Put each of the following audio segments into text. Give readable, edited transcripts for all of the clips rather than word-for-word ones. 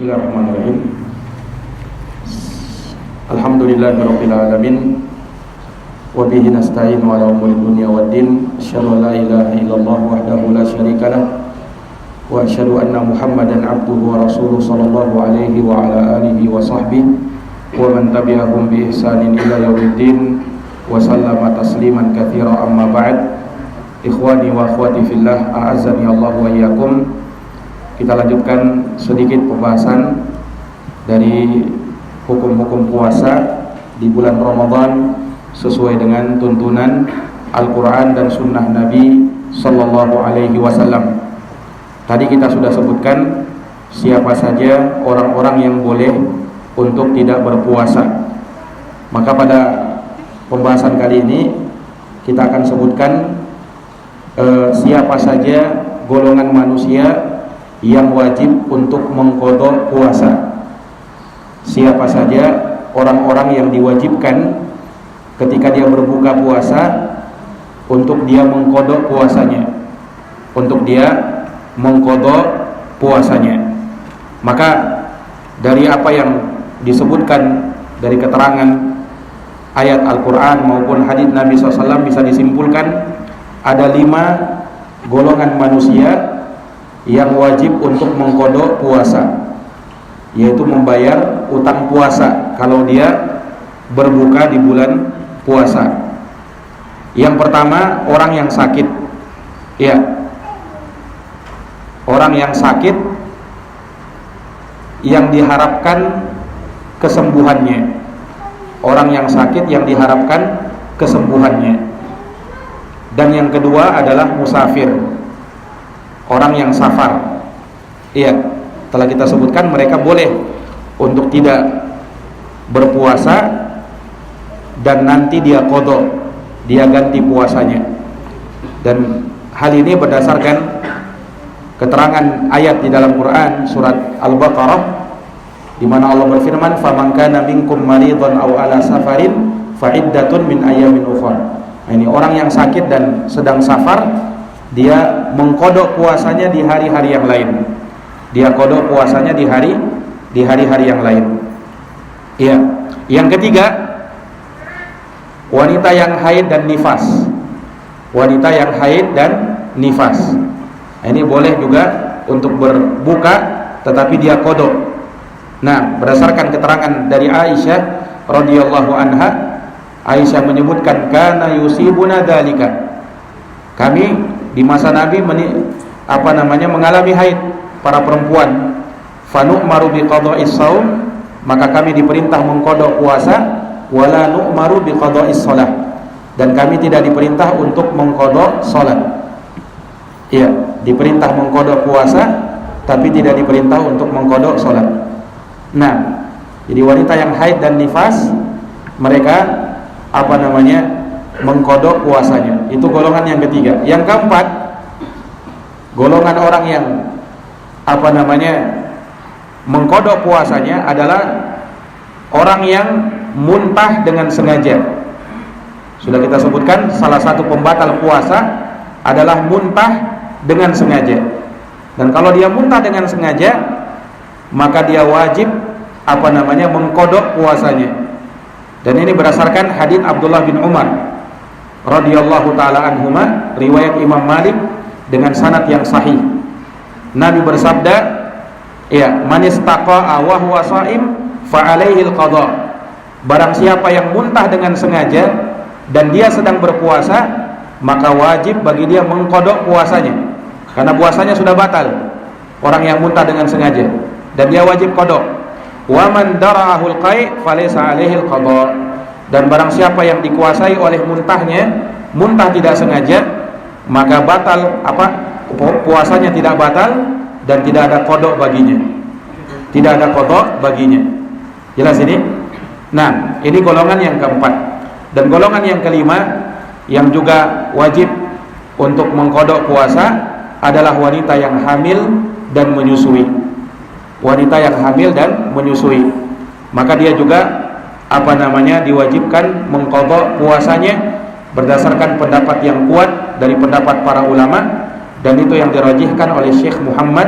Bismillahirrahmanirrahim. Alhamdulillahirabbil alamin. Wa bihi nasta'in ala umuri dunya waddin. Asyhadu an la ilaha illallah wahdahu la syarikalah wa asyhadu anna Muhammadan abduhu wa rasuluhu sallallahu alaihi wa ala alihi wa sahbihi wa man tabi'ahum bi ihsanin ila yaumiddin wa sallama tasliman katsira amma ba'd. Ikhwani wa akhwati fillah, a'azzani Allah wa iyyakum. Kita lanjutkan sedikit pembahasan dari hukum-hukum puasa di bulan Ramadan sesuai dengan tuntunan Al-Quran dan Sunnah Nabi Sallallahu Alaihi Wasallam. Tadi kita sudah sebutkan siapa saja orang-orang yang boleh untuk tidak berpuasa. Maka pada pembahasan kali ini kita akan sebutkan siapa saja golongan manusia yang wajib untuk mengqadha puasa. Siapa saja orang-orang yang diwajibkan ketika dia berbuka puasa untuk dia mengqadha puasanya, untuk dia mengqadha puasanya. Maka dari apa yang disebutkan dari keterangan ayat Al-Quran maupun hadits Nabi SAW bisa disimpulkan ada 5 golongan manusia yang wajib untuk mengqadha puasa, yaitu membayar utang puasa kalau dia berbuka di bulan puasa. Yang pertama, orang yang sakit. Ya, orang yang sakit yang diharapkan kesembuhannya. Orang yang sakit yang diharapkan kesembuhannya. Dan yang kedua adalah musafir, orang yang safar. Iya, telah kita sebutkan mereka boleh untuk tidak berpuasa dan nanti dia qadha, dia ganti puasanya. Dan hal ini berdasarkan keterangan ayat di dalam Quran surat Al-Baqarah di mana Allah berfirman, "Faman kana minkum maridhan aw ala safarin fa iddatun min ayyamin ukhra." Ini orang yang sakit dan sedang safar, dia mengqadha puasanya di hari-hari yang lain. Dia qadha puasanya di hari-hari yang lain. Ya. Yang ketiga, wanita yang haid dan nifas. Wanita yang haid dan nifas. Ini boleh juga untuk berbuka tetapi dia qadha. Nah, berdasarkan keterangan dari Aisyah radhiyallahu anha, Aisyah menyebutkan kana yusibuna dzalika. Kami di masa Nabi mengalami haid para perempuan. Fanu'maru biqadha'is shaum, maka kami diperintah mengqadha puasa, wala nu'maru biqadha'is shalah, dan kami tidak diperintah untuk mengqadha salat. Iya, diperintah mengqadha puasa tapi tidak diperintah untuk mengqadha salat. Nah, jadi wanita yang haid dan nifas mereka mengqadha puasanya. Itu golongan yang ketiga. Yang keempat, golongan orang yang mengqadha puasanya adalah orang yang muntah dengan sengaja. Sudah kita sebutkan salah satu pembatal puasa adalah muntah dengan sengaja. Dan kalau dia muntah dengan sengaja, maka dia wajib mengqadha puasanya. Dan ini berdasarkan hadits Abdullah bin Umar radhiyallahu taala anhuma, riwayat Imam Malik dengan sanad yang sahih. Nabi bersabda, ya, man istaqa'a wa huwa sha'im fa 'alaihi al-qadha. Barang siapa yang muntah dengan sengaja dan dia sedang berpuasa, maka wajib bagi dia mengqadha puasanya. Karena puasanya sudah batal. Orang yang muntah dengan sengaja dan dia wajib qadha. Wa man dara'ahul qai' falaysa 'alaihi al-qadha. Dan barang siapa yang dikuasai oleh muntahnya, muntah tidak sengaja, maka batal puasanya tidak batal dan tidak ada qadha baginya. Tidak ada qadha baginya. Jelas ini? Nah, ini golongan yang keempat. Dan golongan yang kelima yang juga wajib untuk mengqadha puasa adalah wanita yang hamil dan menyusui. Wanita yang hamil dan menyusui, maka dia juga diwajibkan mengqadha puasanya berdasarkan pendapat yang kuat dari pendapat para ulama, dan itu yang dirajihkan oleh Syekh Muhammad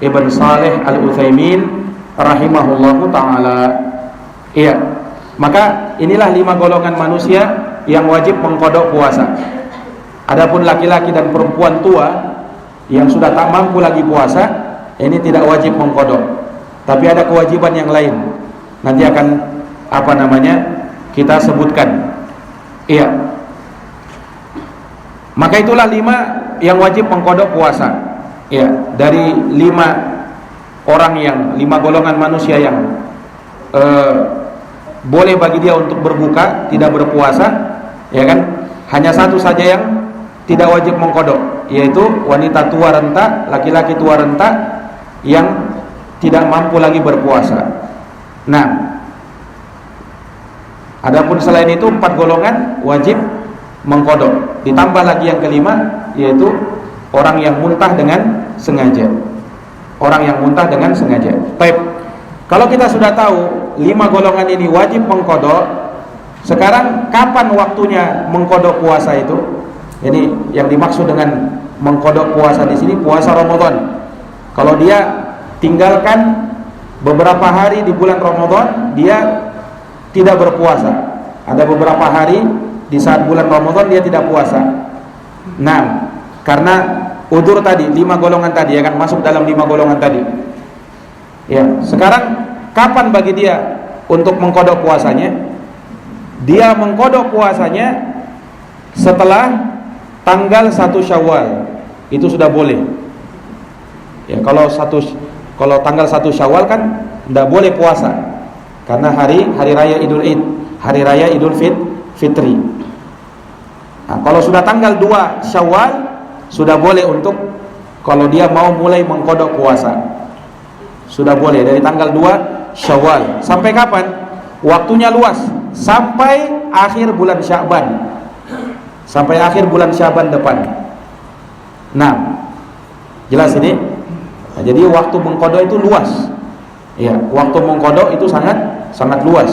Ibn Saleh Al-Utsaimin rahimahullahu taala. Iya. Maka inilah 5 golongan manusia yang wajib mengqada puasa. Adapun laki-laki dan perempuan tua yang sudah tak mampu lagi puasa, ini tidak wajib mengqada. Tapi ada kewajiban yang lain. Nanti akan kita sebutkan. Iya. Maka itulah 5 yang wajib mengqada puasa. Ya, dari 5 orang yang 5 golongan manusia yang boleh bagi dia untuk berbuka, tidak berpuasa, ya kan? Hanya satu saja yang tidak wajib mengqada, yaitu wanita tua renta, laki-laki tua renta yang tidak mampu lagi berpuasa. Nah, adapun selain itu 4 golongan wajib mengqada. Ditambah lagi yang kelima, yaitu orang yang muntah dengan sengaja. Orang yang muntah dengan sengaja. Baik. Kalau kita sudah tahu 5 golongan ini wajib mengqada, sekarang kapan waktunya mengqada puasa itu? Jadi yang dimaksud dengan mengqada puasa di sini puasa Ramadan. Kalau dia tinggalkan beberapa hari di bulan Ramadan, dia tidak berpuasa. Ada beberapa hari di saat bulan Ramadan dia tidak puasa. Nah, karena udzur tadi 5 golongan tadi, ya kan, masuk dalam 5 golongan tadi. Ya, sekarang kapan bagi dia untuk mengqada puasanya? Dia mengqada puasanya setelah tanggal 1 Syawal. Itu sudah boleh. Ya, kalau tanggal 1 Syawal kan tidak boleh puasa. Karena hari raya Idul Id, hari raya Idul Fitri. Nah, kalau sudah tanggal 2 Syawal sudah boleh untuk kalau dia mau mulai mengqada puasa. Sudah boleh dari tanggal 2 Syawal. Sampai kapan? Waktunya luas, sampai akhir bulan Sya'ban. Sampai akhir bulan Sya'ban depan. Nah, jelas ini. Nah, jadi waktu mengqada itu luas. Ya, waktu mengqada itu sangat luas.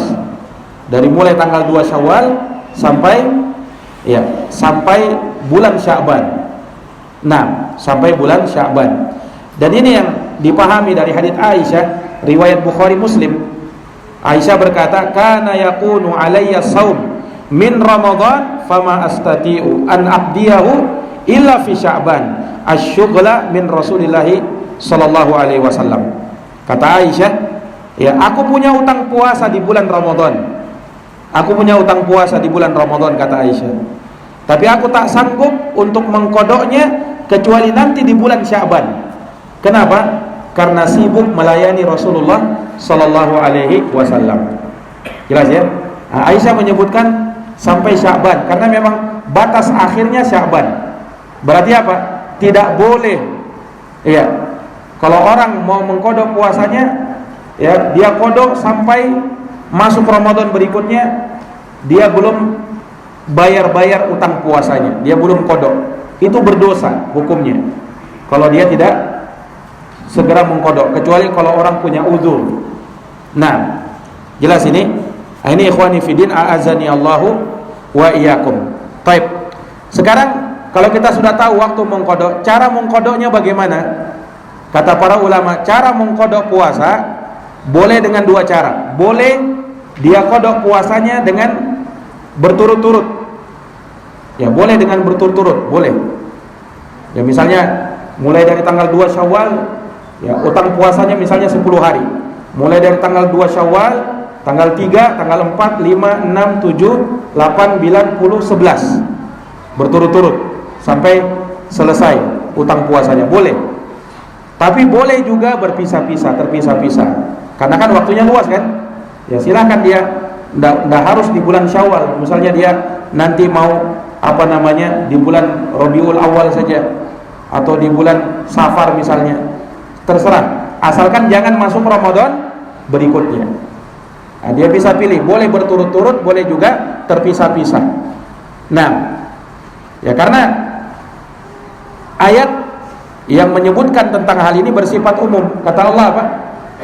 Dari mulai tanggal 2 Syawal sampai bulan Sya'ban. Nah, sampai bulan Sya'ban. Dan ini yang dipahami dari hadits Aisyah, riwayat Bukhari Muslim. Aisyah berkata, "Kana yakunu alayya shaum min Ramadan fama astati'u an aqdiyahu illa fi Sya'ban asy-syughla min Rasulillah sallallahu alaihi wasallam." Kata Aisyah, ya, aku punya utang puasa di bulan Ramadan. Aku punya utang puasa di bulan Ramadan, kata Aisyah. Tapi aku tak sanggup untuk mengqadanya kecuali nanti di bulan Sya'ban. Kenapa? Karena sibuk melayani Rasulullah sallallahu alaihi wasallam. Jelas ya? Nah, Aisyah menyebutkan sampai Sya'ban karena memang batas akhirnya Sya'ban. Berarti apa? Tidak boleh. Iya. Kalau orang mau mengqada puasanya, ya, dia qada sampai masuk Ramadan berikutnya, dia belum bayar utang puasanya, dia belum qada. Itu berdosa hukumnya. Kalau dia tidak segera mengqada, kecuali kalau orang punya uzur. Nah, jelas ini. Ini ikhwani fiddin, a'azani Allahu wa iyyakum. Baik. Sekarang kalau kita sudah tahu waktu mengqada, cara mengqadanya bagaimana? Kata para ulama, cara mengqada puasa boleh dengan 2 cara. Boleh dia qada puasanya dengan berturut-turut. Ya, boleh dengan berturut-turut, boleh. Ya, misalnya mulai dari tanggal 2 Syawal, ya, utang puasanya misalnya 10 hari. Mulai dari tanggal 2 Syawal, tanggal 3, tanggal 4, 5, 6, 7, 8, 9, 10, 11. Berturut-turut sampai selesai utang puasanya, boleh. Tapi boleh juga berpisah-pisah, terpisah-pisah. Karena kan waktunya luas kan? Ya, silakan dia enggak harus di bulan Syawal. Misalnya dia nanti mau di bulan Rabiul Awal saja atau di bulan Safar misalnya. Terserah, asalkan jangan masuk Ramadan berikutnya. Nah, dia bisa pilih, boleh berturut-turut, boleh juga terpisah-pisah. Nah, ya, karena ayat yang menyebutkan tentang hal ini bersifat umum. Kata Allah apa?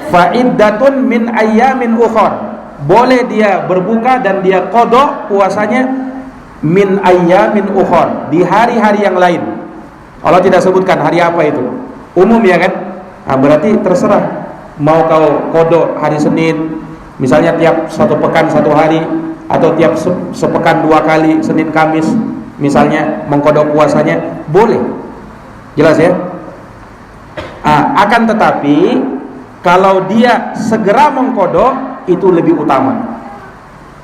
Fa'iddatun min ayyamin ukhar. Boleh dia berbuka dan dia qada puasanya min ayyamin ukhar, di hari-hari yang lain. Allah tidak sebutkan hari apa itu. Umum, ya kan? Nah, berarti terserah. mau kau kodok hari Senin, misalnya tiap satu pekan satu hari, atau tiap sepekan 2 kali, Senin Kamis misalnya mengkodok puasanya, boleh. Jelas ya? Akan tetapi kalau dia segera mengkodok itu lebih utama.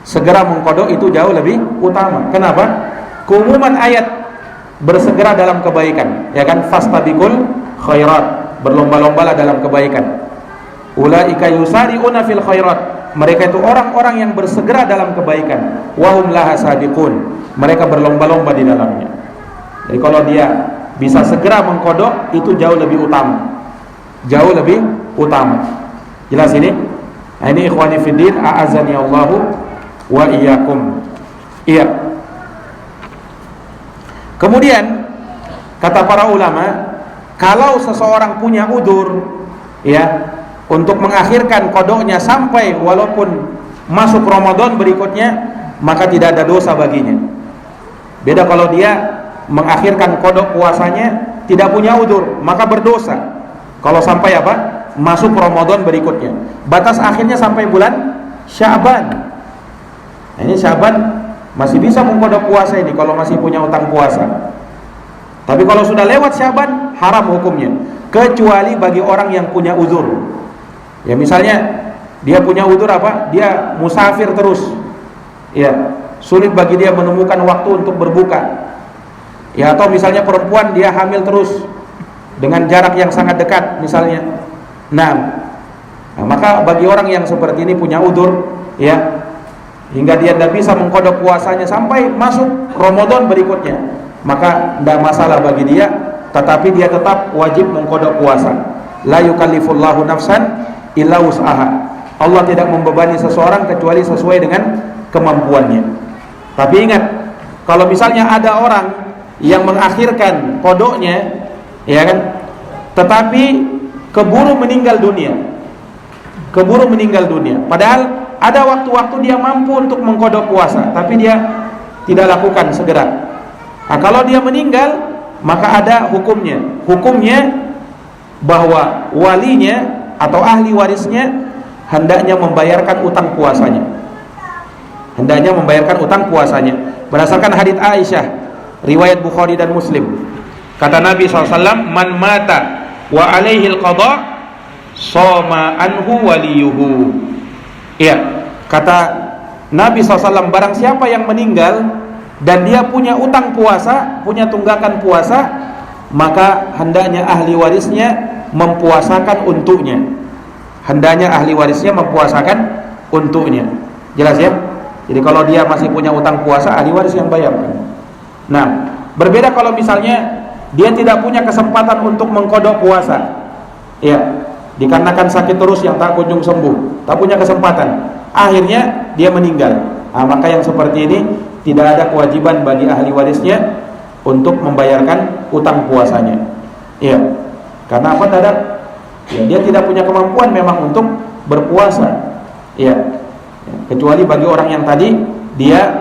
Segera mengkodok itu jauh lebih utama. Kenapa? Keumuman ayat bersegera dalam kebaikan, ya kan? Fastabiqul khairat, berlomba-lombalah dalam kebaikan. Ulaika yusari'una fil khairat, mereka itu orang-orang yang bersegera dalam kebaikan. Wahum laha sabiqun, mereka berlomba-lomba di dalamnya. Jadi kalau dia bisa segera mengkodok itu jauh lebih utama. Jauh lebih utama. Jelas ini? Nah, ini ikhwani fiddin, a'azani Allahu wa iyyakum. Iya. Kemudian kata para ulama, kalau seseorang punya udzur, ya, untuk mengakhirkan kodoknya sampai walaupun masuk Ramadan berikutnya, maka tidak ada dosa baginya. Beda kalau dia mengakhirkan kodok puasanya tidak punya udzur, maka berdosa. Kalau sampai apa? Masuk Ramadan berikutnya. Batas akhirnya sampai bulan Sya'ban. Nah, ini Sya'ban masih bisa mengkodok puasa ini kalau masih punya utang puasa. Tapi kalau sudah lewat Sya'ban, haram hukumnya, kecuali bagi orang yang punya uzur. Ya, misalnya dia punya uzur apa? Dia musafir terus. Ya, sulit bagi dia menemukan waktu untuk berbuka. Ya, atau misalnya perempuan dia hamil terus dengan jarak yang sangat dekat misalnya. Nah, maka bagi orang yang seperti ini punya uzur, ya, hingga dia tidak bisa mengkodok puasanya sampai masuk Ramadan berikutnya, maka tidak masalah bagi dia, tetapi dia tetap wajib mengkodok puasa. La yukallifullahu nafsan illa wus'aha. Allah tidak membebani seseorang kecuali sesuai dengan kemampuannya. Tapi ingat, kalau misalnya ada orang yang mengakhirkan kodoknya, ya kan, tetapi keburu meninggal dunia, padahal ada waktu-waktu dia mampu untuk mengkodok puasa, tapi dia tidak lakukan segera. Nah, kalau dia meninggal, maka ada hukumnya bahwa walinya atau ahli warisnya hendaknya membayarkan utang puasanya. Berdasarkan hadits Aisyah, riwayat Bukhari dan Muslim, kata Nabi SAW, man mata wa alaihi al-qadha shoma anhu waliyuhu. Iya, kata Nabi SAW, barang siapa yang meninggal dan dia punya utang puasa, punya tunggakan puasa, maka hendaknya ahli warisnya mempuasakan untuknya. Jelas ya? Jadi kalau dia masih punya utang puasa, ahli waris yang bayarkan. Nah, berbeda kalau misalnya dia tidak punya kesempatan untuk mengkodok puasa, ya, dikarenakan sakit terus yang tak kunjung sembuh, tak punya kesempatan, akhirnya dia meninggal. Nah, maka yang seperti ini tidak ada kewajiban bagi ahli warisnya untuk membayarkan utang puasanya. Iya. Karena apa? Ya, dia tidak punya kemampuan memang untuk berpuasa. Iya. Kecuali bagi orang yang tadi dia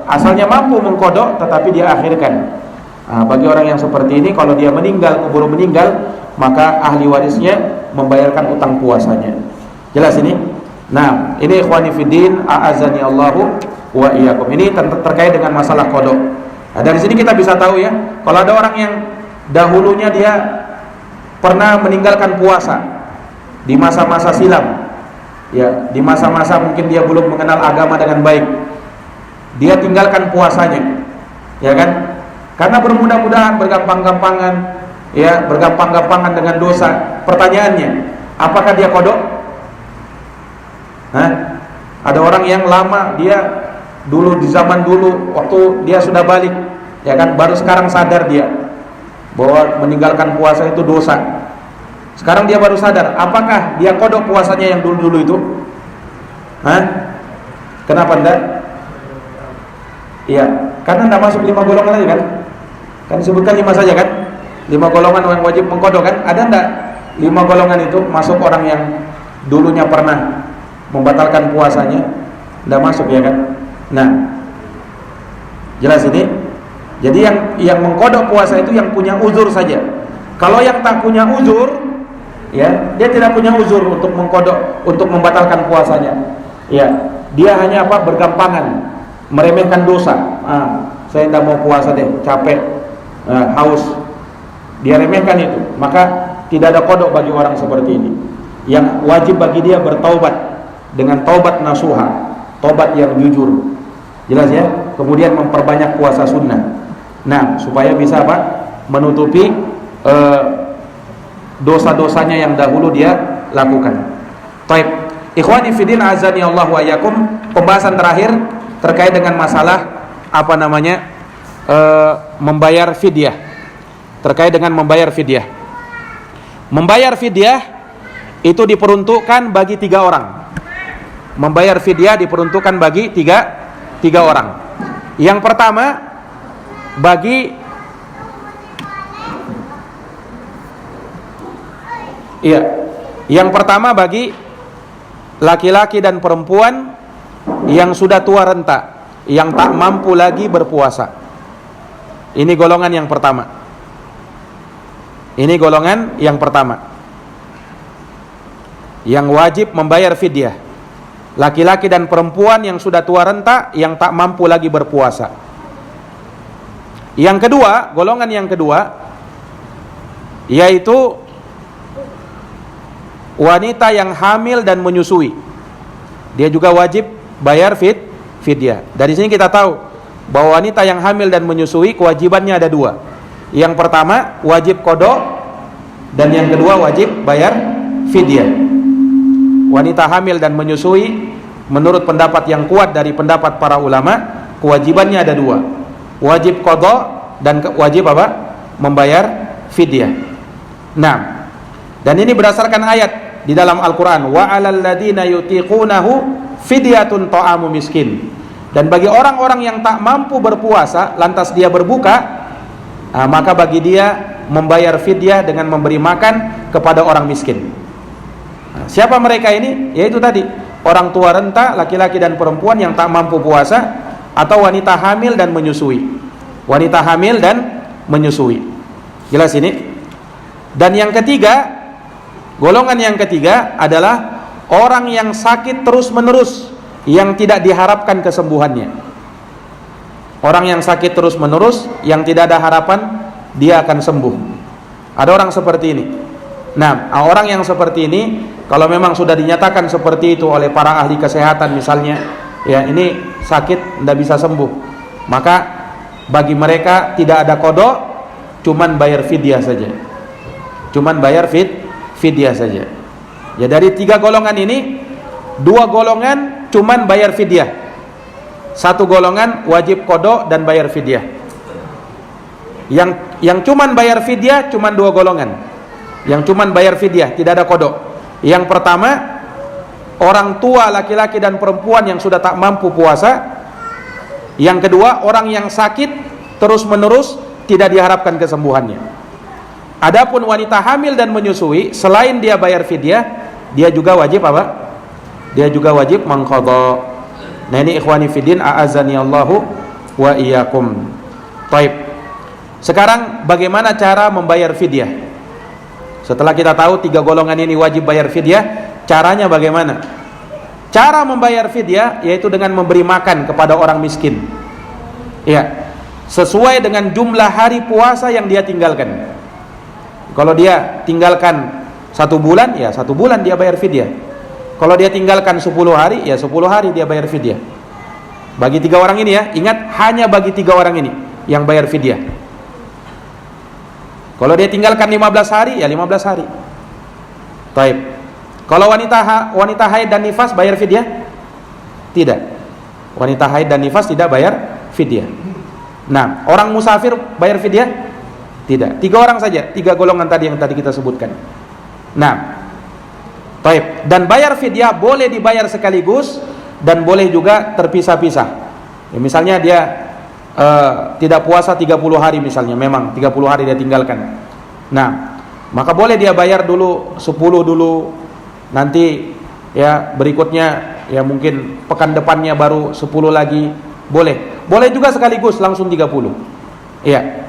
asalnya mampu mengkodok tetapi dia akhirkan. Nah, bagi orang yang seperti ini, kalau dia keburu meninggal, maka ahli warisnya membayarkan utang puasanya. Jelas ini? Nah, ini ikhwani fiddin, a'azani Allahu wa iyyakum. Ini terkait dengan masalah kodok. Nah, dari sini kita bisa tahu ya, kalau ada orang yang dahulunya dia pernah meninggalkan puasa di masa-masa silam, ya, di masa-masa mungkin dia belum mengenal agama dengan baik, dia tinggalkan puasanya, ya kan? Karena bermudah-mudahan, bergampang-gampangan, ya, bergampang-gampangan dengan dosa. Pertanyaannya, apakah dia kodok? Ada orang yang lama, dia dulu di zaman dulu waktu dia sudah balik, ya kan, baru sekarang sadar dia bahwa meninggalkan puasa itu dosa. Sekarang dia baru sadar, apakah dia kodok puasanya yang dulu-dulu itu? Kenapa enggak? Iya, karena enggak masuk 5 golongan aja kan? Kan disebutkan 5 saja kan? 5 golongan yang wajib mengkodok kan? Ada enggak 5 golongan itu masuk orang yang dulunya pernah membatalkan puasanya? Enggak masuk ya kan? Nah, jelas ini. Jadi yang mengkodok puasa itu yang punya uzur saja. Kalau yang tak punya uzur, ya, dia tidak punya uzur untuk mengkodok, untuk membatalkan puasanya. Ya, dia hanya apa? Bergampangan, meremehkan dosa. Saya tidak mau puasa deh, capek, haus. Dia remehkan itu. Maka tidak ada kodok bagi orang seperti ini. Yang wajib bagi dia bertaubat dengan taubat nasuha, taubat yang jujur. Jelas ya? Kemudian memperbanyak puasa sunnah. Nah, supaya bisa apa? Menutupi dosa-dosanya yang dahulu dia lakukan. Taib. Ikhwani fiddin azani Allah wa iyyakum, pembahasan terakhir terkait dengan masalah apa namanya? Membayar fidyah. Terkait dengan membayar fidyah. Membayar fidyah itu diperuntukkan bagi 3 orang. Membayar fidyah diperuntukkan bagi tiga orang. Yang pertama bagi yang pertama bagi laki-laki dan perempuan yang sudah tua renta, yang tak mampu lagi berpuasa. Ini golongan yang pertama. Ini golongan yang pertama, yang wajib membayar fidyah. Laki-laki dan perempuan yang sudah tua renta, yang tak mampu lagi berpuasa. Yang kedua, golongan yang kedua, yaitu wanita yang hamil dan menyusui. Dia juga wajib bayar fidyah. Dari sini kita tahu bahwa wanita yang hamil dan menyusui kewajibannya ada 2. Yang pertama wajib qada, dan yang kedua wajib bayar fidyah. Wanita hamil dan menyusui menurut pendapat yang kuat dari pendapat para ulama, kewajibannya ada 2. Wajib qada dan wajib apa? Membayar fidyah. Nah, dan ini berdasarkan ayat di dalam Al-Qur'an, wa 'alal ladzina yutiqunahu fidyatun ta'amu miskin. Dan bagi orang-orang yang tak mampu berpuasa lantas dia berbuka, maka bagi dia membayar fidyah dengan memberi makan kepada orang miskin. Siapa mereka ini? Yaitu tadi orang tua renta, laki-laki dan perempuan yang tak mampu puasa, atau wanita hamil dan menyusui. Wanita hamil dan menyusui. Jelas ini? Dan yang ketiga, golongan yang ketiga adalah orang yang sakit terus-menerus yang tidak diharapkan kesembuhannya. Orang yang sakit terus-menerus yang tidak ada harapan dia akan sembuh. Ada orang seperti ini. Nah, orang yang seperti ini kalau memang sudah dinyatakan seperti itu oleh para ahli kesehatan misalnya, ya ini sakit tidak bisa sembuh, maka bagi mereka tidak ada qada, cuman bayar fidyah saja. Cuman bayar fidyah saja. Ya, dari 3 golongan ini 2 golongan cuman bayar fidyah. 1 golongan wajib qada dan bayar fidyah. Yang cuman bayar fidyah cuman 2 golongan. Yang cuman bayar fidyah, tidak ada qada. Yang pertama, orang tua laki-laki dan perempuan yang sudah tak mampu puasa. Yang kedua, orang yang sakit terus-menerus tidak diharapkan kesembuhannya. Adapun wanita hamil dan menyusui, selain dia bayar fidyah, dia juga wajib apa? Dia juga wajib mengqada. Nah, ini ikhwani fiddin a'azani Allahu wa iyyakum. Baik. Sekarang bagaimana cara membayar fidyah? Setelah kita tahu 3 golongan ini wajib bayar fidyah, caranya bagaimana? Cara membayar fidyah yaitu dengan memberi makan kepada orang miskin. Ya, sesuai dengan jumlah hari puasa yang dia tinggalkan. Kalau dia tinggalkan 1 bulan, ya 1 bulan dia bayar fidyah. Kalau dia tinggalkan 10 hari, ya 10 hari dia bayar fidyah. Bagi 3 orang ini ya, ingat hanya bagi 3 orang ini yang bayar fidyah. Kalau dia tinggalkan 15 hari, ya 15 hari. Taib. Kalau wanita haid dan nifas bayar fidyah? Tidak. Wanita haid dan nifas tidak bayar fidyah. Nah, orang musafir bayar fidyah? Tidak. 3 orang saja, 3 golongan tadi yang tadi kita sebutkan. Nah, taib. Dan bayar fidyah boleh dibayar sekaligus dan boleh juga terpisah-pisah. Ya, misalnya dia tidak puasa 30 hari misalnya, memang 30 hari dia tinggalkan. Nah, maka boleh dia bayar dulu 10 dulu, nanti ya berikutnya ya mungkin pekan depannya baru 10 lagi, boleh. Boleh juga sekaligus langsung 30. Iya.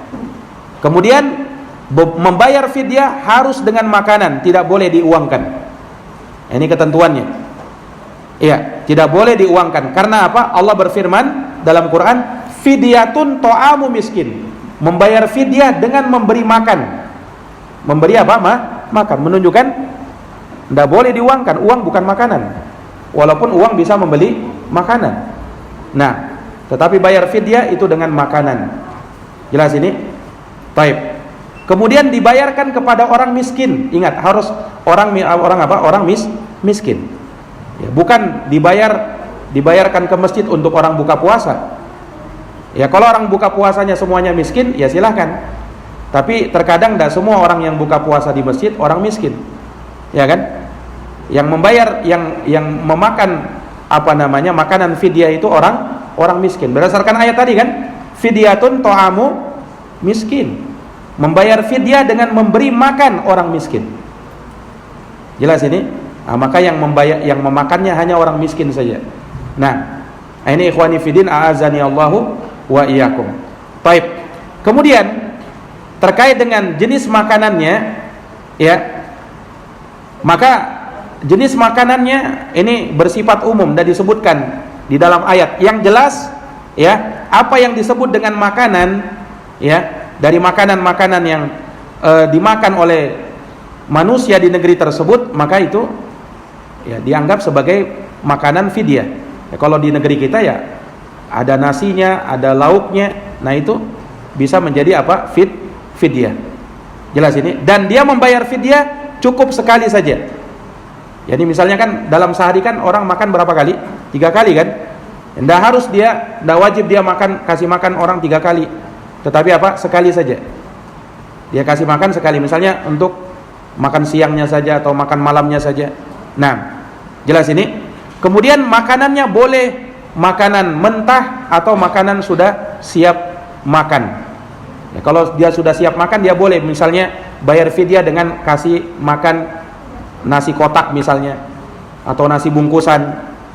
Kemudian Membayar fidyah harus dengan makanan, tidak boleh diuangkan. Ini ketentuannya. Iya, tidak boleh diuangkan. Karena apa? Allah berfirman dalam Quran, fidyatun ta'amu miskin. Membayar fidyah dengan memberi makan. Memberi apa? Makan. Menunjukkan tidak boleh diuangkan. Uang bukan makanan. Walaupun uang bisa membeli makanan. Nah, tetapi bayar fidyah itu dengan makanan. Jelas ini? Taib. Kemudian dibayarkan kepada orang miskin. Ingat, harus orang apa? Orang miskin. Ya, bukan dibayarkan ke masjid untuk orang buka puasa. Ya, kalau orang buka puasanya semuanya miskin, ya silahkan. Tapi terkadang tidak semua orang yang buka puasa di masjid orang miskin, ya kan? Yang membayar, yang memakan apa namanya makanan fidyah itu orang miskin. Berdasarkan ayat tadi kan, fidyatun ta'amu miskin. Membayar fidyah dengan memberi makan orang miskin. Jelas ini? Nah, maka yang memakannya hanya orang miskin saja. Nah, ini ikhwani fiddin a'azani Allahu wa iyyakum. Baik. Kemudian terkait dengan jenis makanannya, ya. Maka jenis makanannya ini bersifat umum dan disebutkan di dalam ayat. Yang jelas, ya, apa yang disebut dengan makanan, ya, dari makanan-makanan yang dimakan oleh manusia di negeri tersebut, maka itu ya dianggap sebagai makanan fidyah. Ya, kalau di negeri kita ya ada nasinya, ada lauknya, nah itu bisa menjadi apa? Fidyah. Jelas ini. Dan dia membayar fidyah cukup sekali saja. Jadi misalnya kan dalam sehari kan orang makan berapa kali? 3 kali kan? Tidak harus tidak wajib dia kasih makan orang 3 kali. Tetapi apa? Sekali saja. Dia kasih makan sekali. Misalnya untuk makan siangnya saja atau makan malamnya saja. Nah, jelas ini. Kemudian makanannya boleh makanan mentah atau makanan sudah siap makan. Ya, kalau dia sudah siap makan dia boleh misalnya bayar fidyah dengan kasih makan nasi kotak misalnya atau nasi bungkusan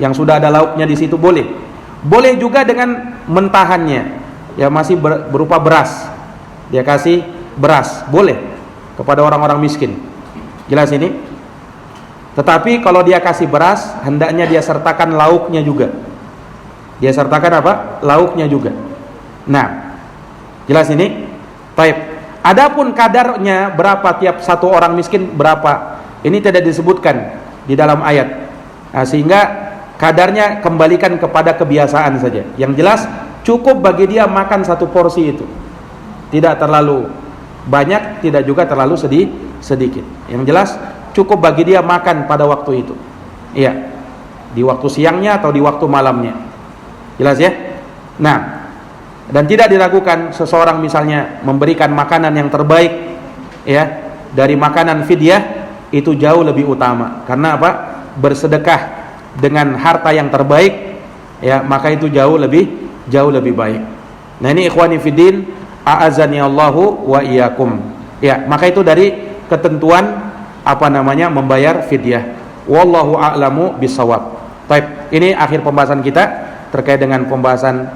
yang sudah ada lauknya di situ boleh. Boleh juga dengan mentahannya. Ya masih berupa beras. Dia kasih beras, boleh kepada orang-orang miskin. Jelas ini? Tetapi kalau dia kasih beras, hendaknya dia sertakan lauknya juga. Dia sertakan apa? Lauknya juga. Nah, jelas ini? Baik. Adapun kadarnya berapa tiap satu orang miskin berapa? Ini tidak disebutkan di dalam ayat. Nah, sehingga kadarnya kembalikan kepada kebiasaan saja. Yang jelas cukup bagi dia makan satu porsi itu. Tidak terlalu banyak, tidak juga terlalu sedikit. Yang jelas cukup bagi dia makan pada waktu itu. Iya. Di waktu siangnya atau di waktu malamnya. Jelas ya? Nah, dan tidak diragukan seseorang misalnya memberikan makanan yang terbaik ya, dari makanan fidyah itu jauh lebih utama. Karena apa? Bersedekah dengan harta yang terbaik ya, maka itu jauh lebih baik. Nah, ini ikhwani fiddin a'azani Allahu wa iyyakum. Ya, maka itu dari ketentuan apa namanya membayar fidyah. Wallahu a'lamu bissawab. Baik, ini akhir pembahasan kita terkait dengan pembahasan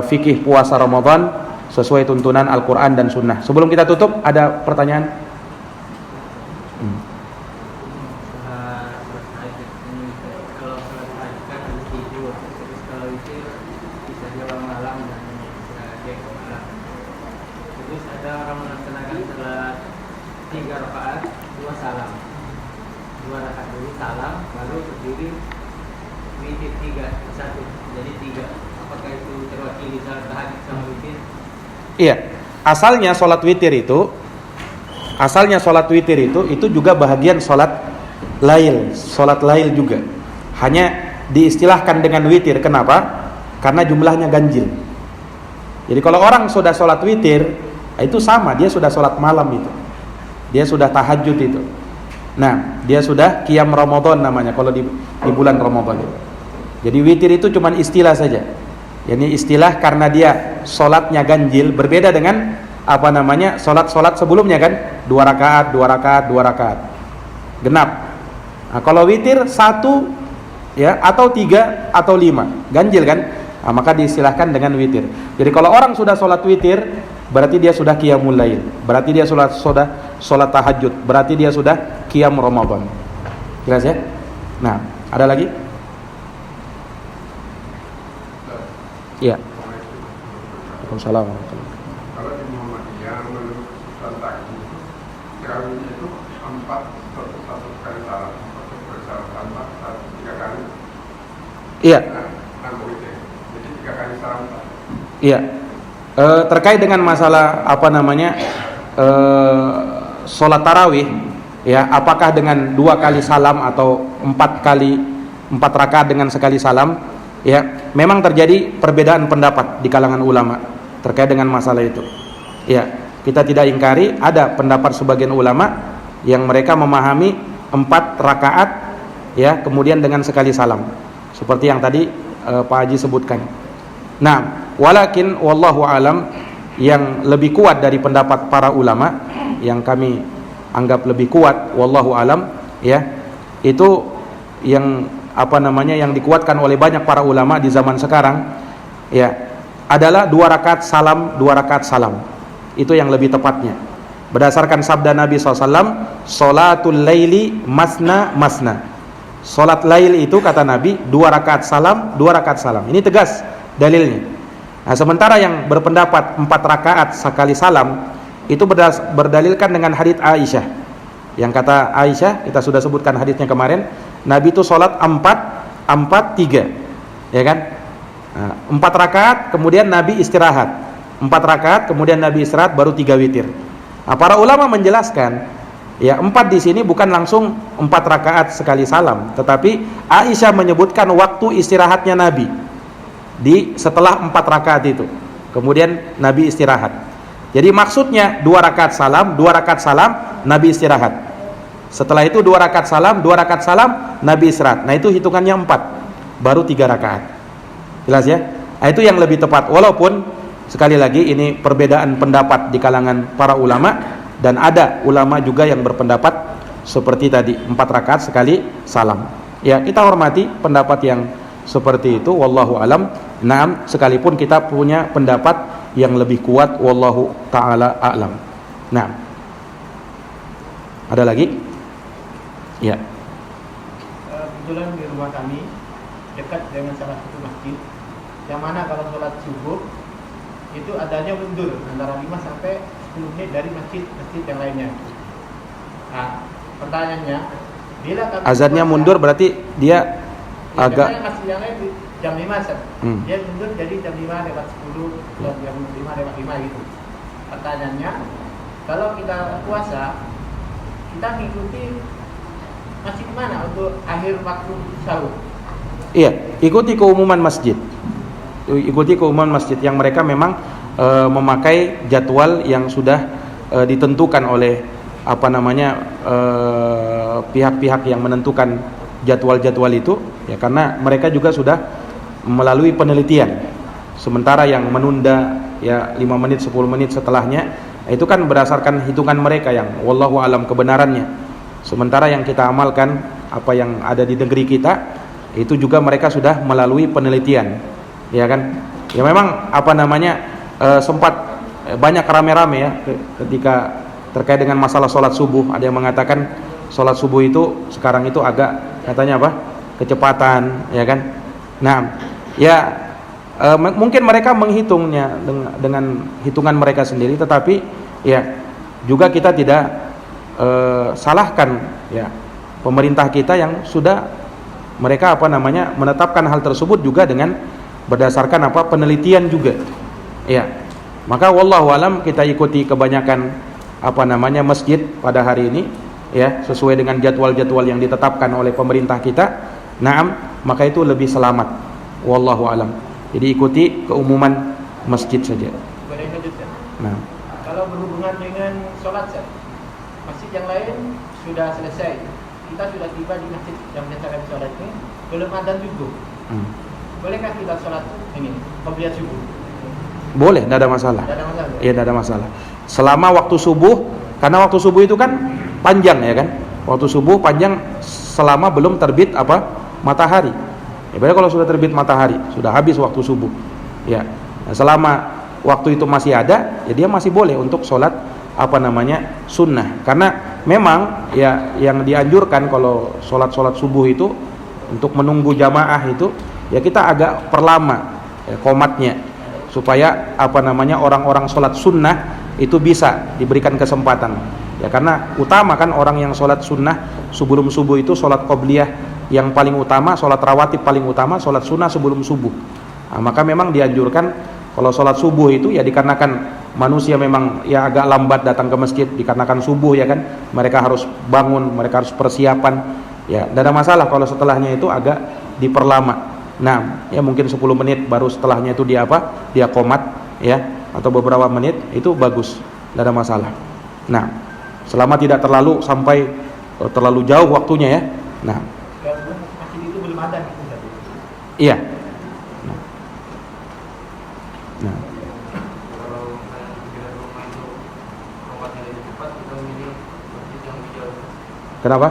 fikih puasa Ramadan sesuai tuntunan Al-Qur'an dan Sunnah. Sebelum kita tutup, ada pertanyaan? Iya, asalnya sholat witir itu juga bahagian sholat lail juga. Hanya diistilahkan dengan witir. Kenapa? Karena jumlahnya ganjil. Jadi kalau orang sudah sholat witir, itu sama, dia sudah sholat malam itu, dia sudah tahajud itu. Nah, dia sudah qiyam Ramadan namanya kalau di bulan Ramadan. Jadi witir itu cuma istilah saja. Ini istilah karena dia sholatnya ganjil, berbeda dengan apa namanya sholat sebelumnya kan 2 rakaat genap. Nah, kalau witir 1 ya atau 3 atau 5 ganjil kan, nah, maka diistilahkan dengan witir. Jadi kalau orang sudah sholat witir berarti dia sudah qiyamul lail, berarti dia salat tahajud, berarti dia sudah qiyam Ramadan. Jelas ya? Nah, ada lagi? Iya. Waalaikumsalam warahmatullahi wabarakatuh. Kalau di Muhammadiyah menurut tentang kawin itu 4 satu kali salam, tanpa 3 kali. Iya. Jadi 3 kali salam. Iya. Terkait dengan masalah apa namanya sholat tarawih, ya, apakah dengan 2 kali salam atau 4 rakaat dengan sekali salam? Ya, memang terjadi perbedaan pendapat di kalangan ulama terkait dengan masalah itu. Ya, kita tidak ingkari ada pendapat sebagian ulama yang mereka memahami 4 rakaat, ya, kemudian dengan sekali salam, seperti yang tadi Pak Haji sebutkan. Nah, walakin wallahu alam, yang lebih kuat dari pendapat para ulama, yang kami anggap lebih kuat, wallahu alam, ya, itu yang apa namanya, yang dikuatkan oleh banyak para ulama di zaman sekarang, ya, adalah 2 rakaat salam, 2 rakaat salam. Itu yang lebih tepatnya. Berdasarkan sabda Nabi SAW, sholatul laili masna masna. Sholat lail itu kata Nabi 2 rakaat salam, 2 rakaat salam. Ini tegas dalilnya. Nah, sementara yang berpendapat 4 rakaat sekali salam itu berdalilkan dengan hadits Aisyah. Yang kata Aisyah, kita sudah sebutkan haditsnya kemarin, Nabi itu sholat 4-4-3, ya kan? Nah, 4 rakaat, kemudian Nabi istirahat. 4 rakaat, kemudian Nabi istirahat, baru 3 witir. Nah, para ulama menjelaskan, ya, 4 di sini bukan langsung 4 rakaat sekali salam, tetapi Aisyah menyebutkan waktu istirahatnya Nabi di setelah 4 rakaat itu. Kemudian Nabi istirahat. Jadi maksudnya 2 rakaat salam, 2 rakaat salam, Nabi istirahat. Setelah itu 2 rakaat salam, 2 rakaat salam, Nabi istirahat. Nah, itu hitungannya 4, baru 3 rakaat. Jelas ya? Nah, itu yang lebih tepat. Walaupun sekali lagi ini perbedaan pendapat di kalangan para ulama, dan ada ulama juga yang berpendapat seperti tadi 4 rakaat sekali salam. Ya, kita hormati pendapat yang seperti itu, wallahu alam. Naam, sekalipun kita punya pendapat yang lebih kuat, wallahu taala a'lam. Nah, ada lagi? Ya. Kebetulan di rumah kami dekat dengan salah satu masjid, yang mana kalau sholat subuh itu adanya mundur antara 5 sampai 10 menit dari masjid yang lainnya. Nah, pertanyaannya, bila kami azannya mundur berarti dia agak masjid yang lain jam 5, dia mundur jadi jam 5 lewat 10 atau jam 5 lewat 5 gitu. Pertanyaannya, kalau kita puasa, kita mengikuti masjid mana untuk akhir waktu sahur? Iya, ikuti keumuman masjid. Ikuti keumuman masjid yang mereka memang memakai jadwal yang sudah ditentukan oleh apa namanya pihak-pihak yang menentukan jadwal-jadwal itu, ya, karena mereka juga sudah melalui penelitian. Sementara yang menunda, ya, 5 menit 10 menit setelahnya, itu kan berdasarkan hitungan mereka yang wallahu alam kebenarannya. Sementara yang kita amalkan, apa yang ada di negeri kita, itu juga mereka sudah melalui penelitian, ya kan? Ya memang apa namanya sempat banyak rame-rame ya ketika terkait dengan masalah sholat subuh. Ada yang mengatakan sholat subuh itu sekarang itu agak, katanya apa, kecepatan, ya kan? Nah, ya mungkin mereka menghitungnya dengan hitungan mereka sendiri, tetapi ya juga kita tidak salahkan, ya, pemerintah kita yang sudah mereka apa namanya menetapkan hal tersebut juga dengan berdasarkan apa penelitian juga, ya. Maka wallahu alam kita ikuti kebanyakan apa namanya masjid pada hari ini, ya, sesuai dengan jadwal-jadwal yang ditetapkan oleh pemerintah kita. Naam, maka itu lebih selamat, wallahu alam. Jadi ikuti keumuman masjid saja. Boleh lanjut, ya? Nah, Kalau berhubungan dengan sholat, masjid yang lain sudah selesai, kita sudah tiba di masjid yang menyatakan sholat ini, belum adzan subuh. Bolehkah kita sholat ini qobliyah subuh? boleh, tidak ada masalah. Tidak ada masalah. Iya, tidak ada masalah. Selama waktu subuh, karena waktu subuh itu kan panjang, ya kan? Waktu subuh panjang selama belum terbit apa? Matahari. Ya, berarti kalau sudah terbit matahari, sudah habis waktu subuh. Ya. Nah, selama waktu itu masih ada, ya dia masih boleh untuk sholat sunnah. Karena memang ya yang dianjurkan kalau sholat subuh itu untuk menunggu jamaah itu ya kita agak perlama ya, qomatnya, supaya orang-orang sholat sunnah itu bisa diberikan kesempatan ya, karena utama kan orang yang sholat sunnah sebelum subuh itu sholat qobliyah yang paling utama, sholat rawatib paling utama, sholat sunnah sebelum subuh. Nah, maka memang dianjurkan kalau sholat subuh itu ya dikarenakan manusia memang ya agak lambat datang ke masjid dikarenakan subuh ya kan, mereka harus bangun, mereka harus persiapan ya, tidak ada masalah kalau setelahnya itu agak diperlama. Nah ya mungkin 10 menit baru setelahnya itu dia qomat ya, atau beberapa menit itu bagus, tidak ada masalah. Nah selama tidak terlalu sampai terlalu jauh waktunya ya. Nah masjid itu belum ada gitu. Iya. Nah. Kalau pikiran rumah itu komatnya lebih cepat, kita memilih masjid yang lebih jauh. Kenapa?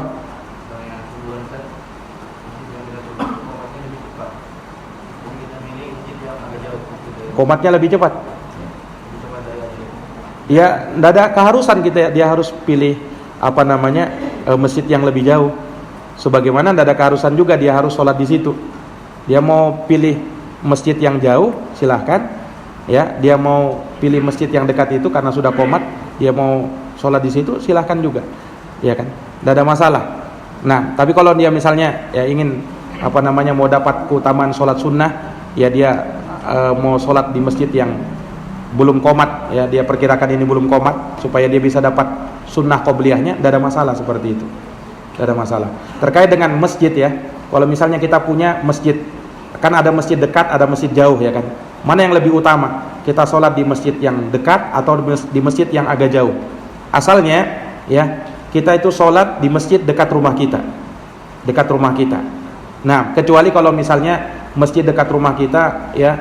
Kalau yang subuhan kan masjid yang kita tutup komatnya lebih cepat. Jadi kita milih masjid yang agak jauh. Komatnya lebih cepat. Lebih cepat dari aja. Ya, tidak ada keharusan dia harus pilih masjid yang lebih jauh. Sebagaimana tidak ada keharusan juga dia harus sholat di situ. Dia mau pilih masjid yang jauh, silahkan. Ya, dia mau pilih masjid yang dekat itu karena sudah qomat, dia mau sholat di situ, silahkan juga. Ya kan? Tidak ada masalah. Nah, tapi kalau dia misalnya ya ingin mau dapat keutamaan sholat sunnah, ya dia mau sholat di masjid yang belum qomat, ya dia perkirakan ini belum qomat supaya dia bisa dapat sunnah qobliyahnya, tidak ada masalah seperti itu. Tidak ada masalah. Terkait dengan masjid ya, kalau misalnya kita punya masjid, kan ada masjid dekat, ada masjid jauh ya kan. Mana yang lebih utama? Kita sholat di masjid yang dekat atau di masjid yang agak jauh? Asalnya ya kita itu sholat di masjid dekat rumah kita, Nah kecuali kalau misalnya masjid dekat rumah kita ya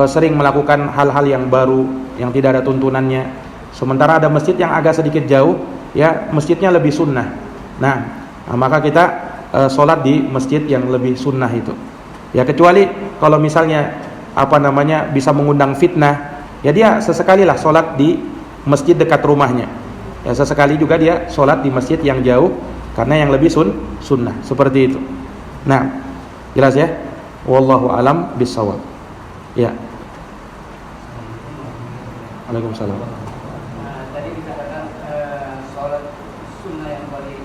sering melakukan hal-hal yang baru yang tidak ada tuntunannya. Sementara ada masjid yang agak sedikit jauh, ya masjidnya lebih sunnah. Nah maka kita sholat di masjid yang lebih sunnah itu. Ya kecuali kalau misalnya bisa mengundang fitnah, ya dia sesekali lah sholat di masjid dekat rumahnya. Ya sesekali juga dia sholat di masjid yang jauh karena yang lebih sunnah seperti itu. Nah jelas ya. Wallahu alam bissawab. Ya. Waalaikumsalam. Tadi dikatakan sholat sunnah yang paling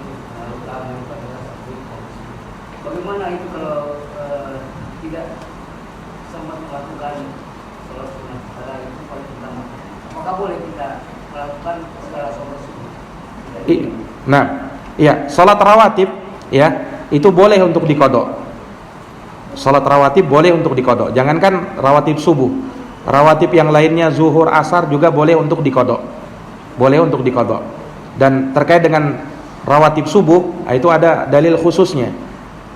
utama adalah bagaimana itu kalau tidak sempat melakukan sholat sunnah pada itu paling utama? Apakah boleh kita melakukan segala sholat sunnah? Nah, iya, sholat rawatib ya itu boleh untuk diqadha. Sholat rawatib boleh untuk diqadha. Jangankan rawatib subuh, rawatib yang lainnya zuhur, asar juga boleh untuk diqadha. Boleh untuk diqadha. Dan terkait dengan rawatib subuh, itu ada dalil khususnya.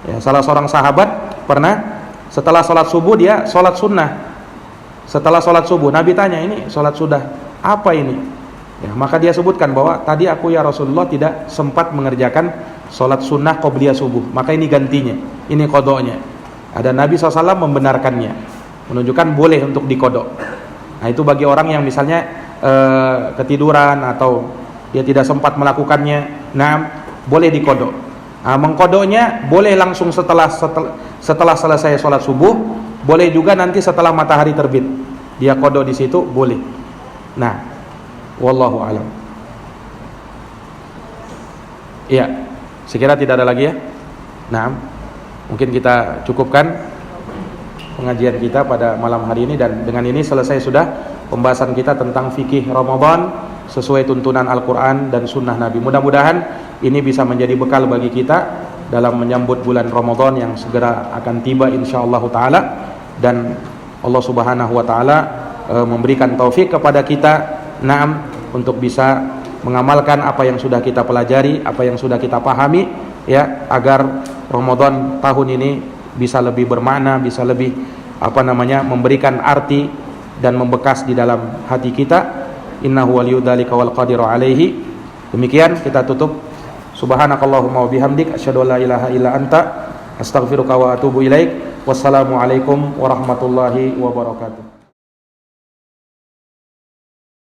Ya, salah seorang sahabat pernah setelah sholat subuh dia sholat sunnah. Setelah sholat subuh, Nabi tanya, ini sholat sudah apa ini? Ya, maka dia sebutkan bahwa tadi aku ya Rasulullah tidak sempat mengerjakan sholat sunnah qobliyah subuh, maka ini gantinya, ini qadha-nya. Ada Nabi SAW membenarkannya, menunjukkan boleh untuk diqadha. Nah itu bagi orang yang misalnya ketiduran atau dia tidak sempat melakukannya, nah boleh diqadha. Nah, mengqadhanya boleh langsung setelah selesai sholat subuh, boleh juga nanti setelah matahari terbit dia qadha di situ boleh. Nah wallahu alam. Iya, sekira tidak ada lagi ya. Nah, mungkin kita cukupkan pengajian kita pada malam hari ini, dan dengan ini selesai sudah pembahasan kita tentang fikih Ramadan sesuai tuntunan Al-Quran dan Sunnah Nabi. Mudah-mudahan ini bisa menjadi bekal bagi kita dalam menyambut bulan Ramadan yang segera akan tiba insyaallah ta'ala, dan Allah subhanahu wa ta'ala memberikan taufik kepada kita untuk bisa mengamalkan apa yang sudah kita pelajari, apa yang sudah kita pahami ya, agar Ramadan tahun ini bisa lebih bermakna, bisa lebih memberikan arti dan membekas di dalam hati kita. Innahu waliyudzalika wal qadiru alaihi. Demikian kita tutup. Subhanakallahumma wa bihamdik asyhadu an la ilaha illa anta astaghfiruka wa atubu ilaik. Wassalamualaikum warahmatullahi wabarakatuh.